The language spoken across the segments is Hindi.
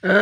खुला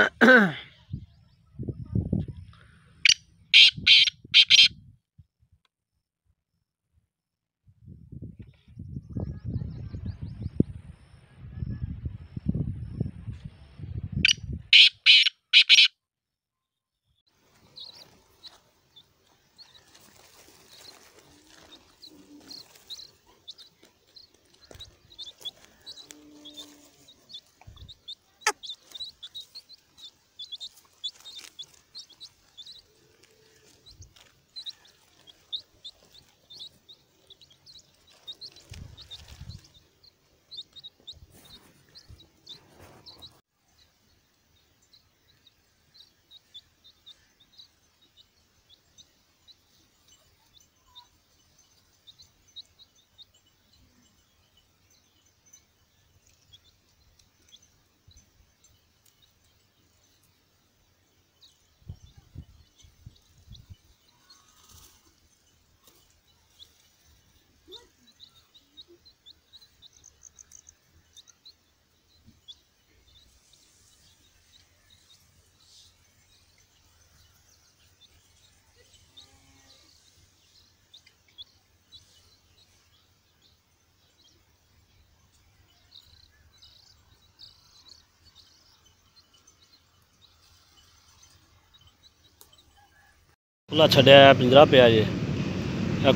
छड्या पिंजरा पिया जे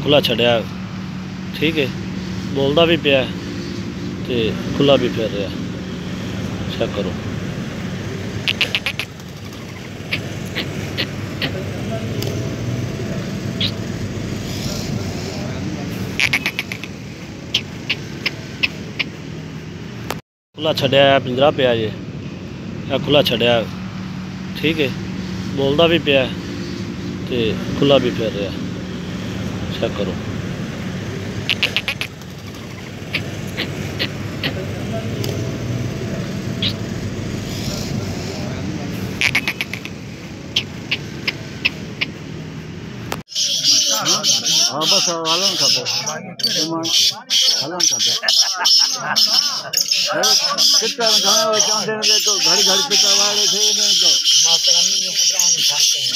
खुला छड्या ठीक है बोलता भी पिया ते खुला भी फिर रहा चेक करो। खुला छड्या पिंजरा पिया जे खुला छड्या ठीक है बोलता भी पिया ते खुला भी फिर रहा चेक करो। हाँ बस हलन खपे हलन खपे कितना घणे चांदे ने तो घड़ी घड़ी पिता वाले थे ने तो मास्टरानी ने पुरानी छाते हैं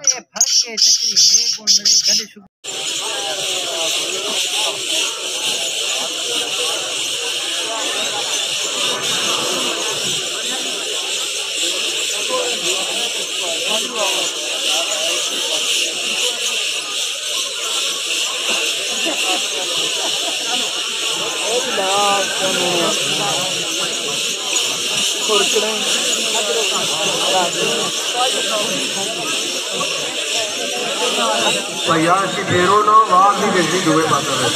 अरे फर्क के चक्री है कौन मेरे गले भैया ढेरों नो वाह भी जल्दी डूबे पाता है।